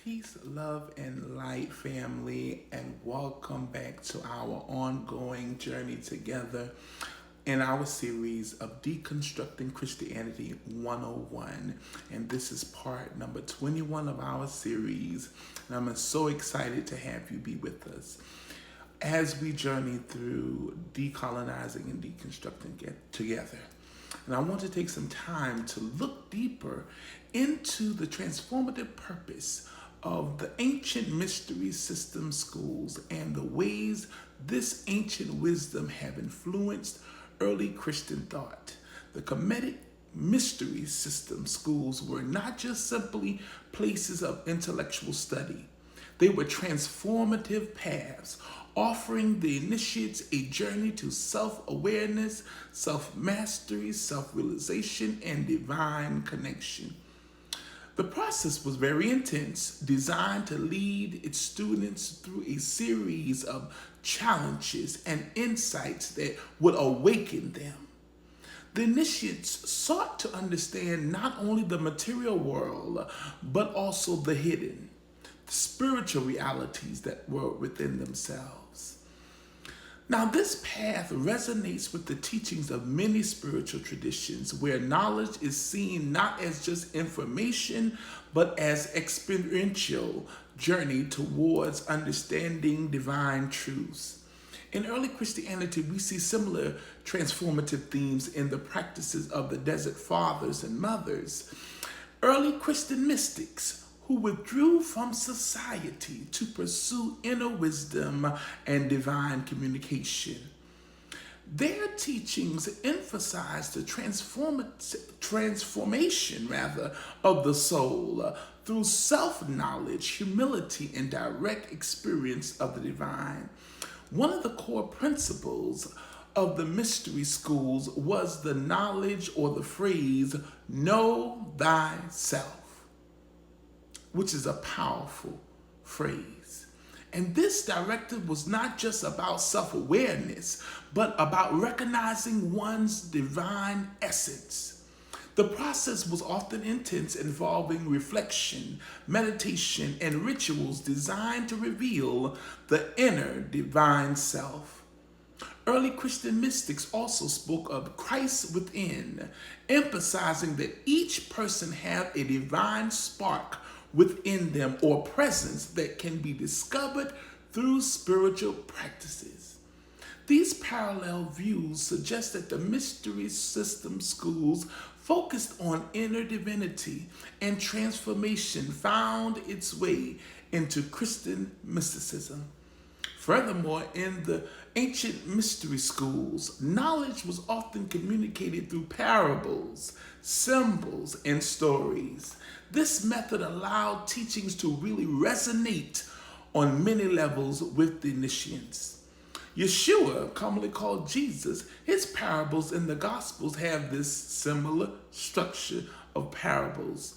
Peace, love, and light, family, and welcome back to our ongoing journey together in our series of Deconstructing Christianity 101. And this is part number 21 of our series. And I'm so excited to have you be with us as we journey through decolonizing and deconstructing together. And I want to take some time to look deeper into the transformative purpose of the ancient mystery system schools and the ways this ancient wisdom have influenced early Christian thought. The Kemetic mystery system schools were not just simply places of intellectual study. They were transformative paths, offering the initiates a journey to self-awareness, self-mastery, self-realization, and divine connection. The process was very intense, designed to lead its students through a series of challenges and insights that would awaken them. The initiates sought to understand not only the material world, but also the hidden, spiritual realities that were within themselves. Now, this path resonates with the teachings of many spiritual traditions where knowledge is seen not as just information, but as experiential journey towards understanding divine truths. In early Christianity, we see similar transformative themes in the practices of the Desert Fathers and Mothers. Early Christian mystics who withdrew from society to pursue inner wisdom and divine communication. Their teachings emphasized the transformation of the soul through self-knowledge, humility, and direct experience of the divine. One of the core principles of the mystery schools was the knowledge or the phrase, know thyself, which is a powerful phrase. And this directive was not just about self-awareness, but about recognizing one's divine essence. The process was often intense, involving reflection, meditation, and rituals designed to reveal the inner divine self. Early Christian mystics also spoke of Christ within, emphasizing that each person had a divine spark within them or presence that can be discovered through spiritual practices. These parallel views suggest that the mystery system schools focused on inner divinity and transformation found its way into Christian mysticism. Furthermore, in the ancient mystery schools, knowledge was often communicated through parables, symbols, and stories. This method allowed teachings to really resonate on many levels with the initiates. Yeshua, commonly called Jesus, his parables in the Gospels have this similar structure of parables.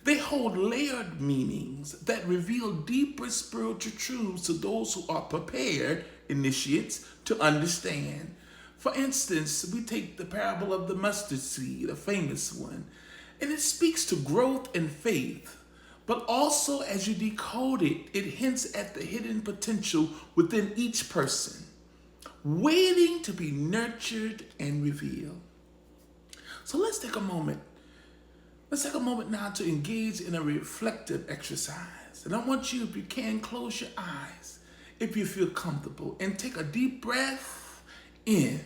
They hold layered meanings that reveal deeper spiritual truths to those who are prepared, initiates, to understand. For instance, we take the parable of the mustard seed, a famous one, and it speaks to growth and faith. But also, as you decode it, it hints at the hidden potential within each person, waiting to be nurtured and revealed. So let's take a moment. Let's take a moment now to engage in a reflective exercise. And I want you, if you can, close your eyes if you feel comfortable and take a deep breath in.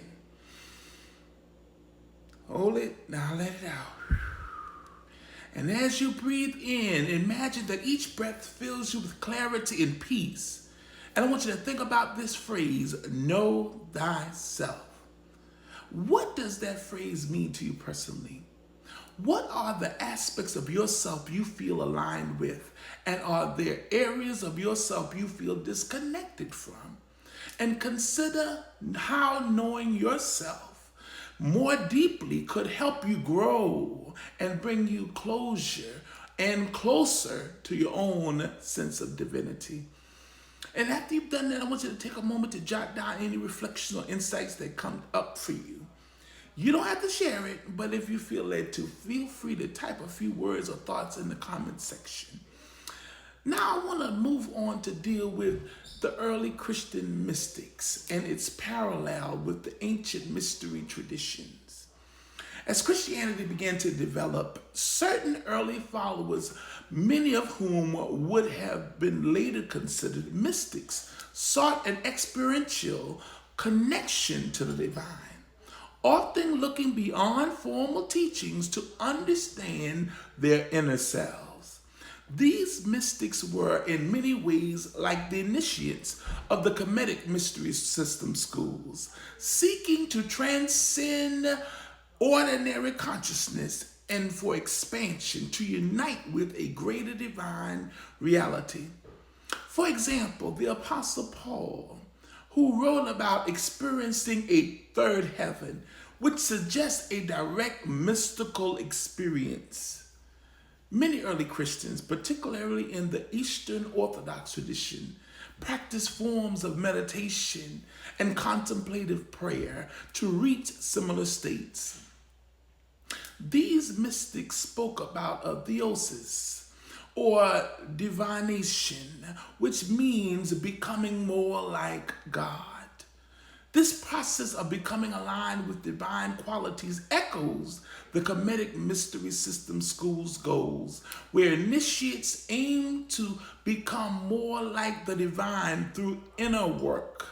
Hold it, now let it out. And as you breathe in, imagine that each breath fills you with clarity and peace. And I want you to think about this phrase, know thyself. What does that phrase mean to you personally? What are the aspects of yourself you feel aligned with? And are there areas of yourself you feel disconnected from? And consider how knowing yourself more deeply could help you grow and bring you closure and closer to your own sense of divinity. And after you've done that, I want you to take a moment to jot down any reflections or insights that come up for you. You don't have to share it, but if you feel led to, feel free to type a few words or thoughts in the comment section. Now I want to move on to deal with the early Christian mystics and its parallel with the ancient mystery traditions. As Christianity began to develop, certain early followers, many of whom would have been later considered mystics, sought an experiential connection to the divine, often looking beyond formal teachings to understand their inner selves. These mystics were, in many ways, like the initiates of the Kemetic mystery system schools, seeking to transcend ordinary consciousness and for expansion to unite with a greater divine reality. For example, the Apostle Paul, who wrote about experiencing a third heaven, which suggests a direct mystical experience. Many early Christians, particularly in the Eastern Orthodox tradition, practiced forms of meditation and contemplative prayer to reach similar states. These mystics spoke about a theosis or divination, which means becoming more like God. This process of becoming aligned with divine qualities echoes the Kemetic mystery system school's goals, where initiates aim to become more like the divine through inner work,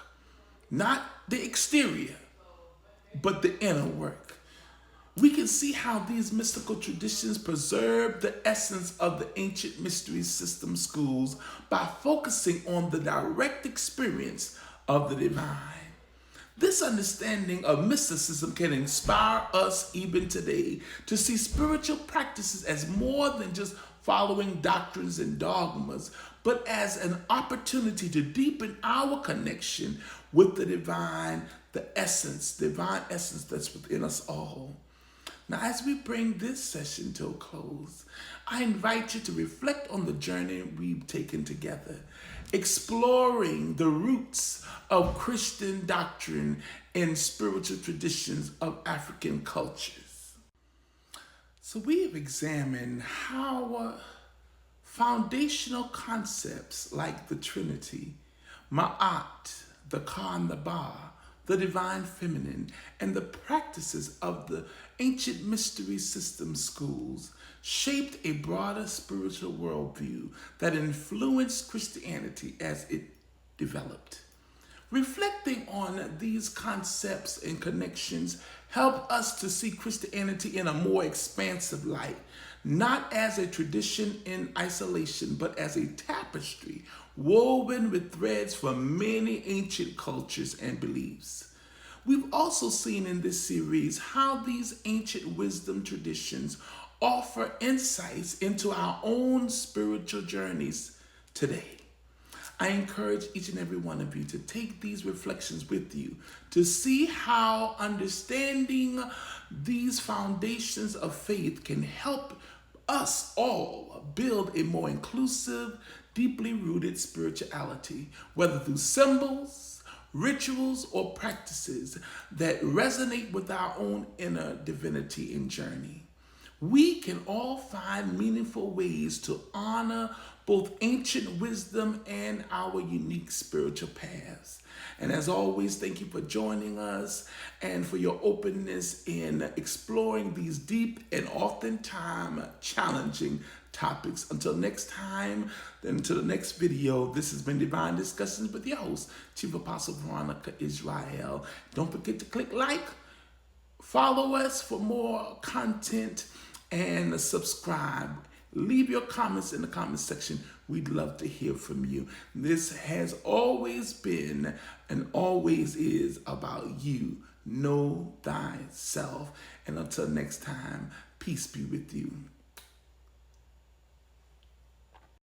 not the exterior, but the inner work. We can see how these mystical traditions preserve the essence of the ancient mystery system schools by focusing on the direct experience of the divine. This understanding of mysticism can inspire us even today to see spiritual practices as more than just following doctrines and dogmas, but as an opportunity to deepen our connection with the divine essence that's within us all. Now, as we bring this session to a close, I invite you to reflect on the journey we've taken together, exploring the roots of Christian doctrine and spiritual traditions of African cultures. So we have examined how foundational concepts like the Trinity, Ma'at, the Ka and the Ba, the divine feminine, and the practices of the ancient mystery system schools shaped a broader spiritual worldview that influenced Christianity as it developed. Reflecting on these concepts and connections help us to see Christianity in a more expansive light, not as a tradition in isolation, but as a tapestry woven with threads from many ancient cultures and beliefs. We've also seen in this series how these ancient wisdom traditions offer insights into our own spiritual journeys today. I encourage each and every one of you to take these reflections with you to see how understanding these foundations of faith can help us all build a more inclusive, deeply rooted spirituality, whether through symbols, rituals, or practices that resonate with our own inner divinity and journey. We can all find meaningful ways to honor both ancient wisdom and our unique spiritual paths. And as always, thank you for joining us and for your openness in exploring these deep and oftentimes challenging topics. Until next time, then until the next video, this has been Divine Discussions with your host, Chief Apostle Veronica Israel. Don't forget to click like, follow us for more content, and subscribe. Leave your comments in the comment section. We'd love to hear from you. This has always been and always is about you. Know thyself. And until next time, peace be with you.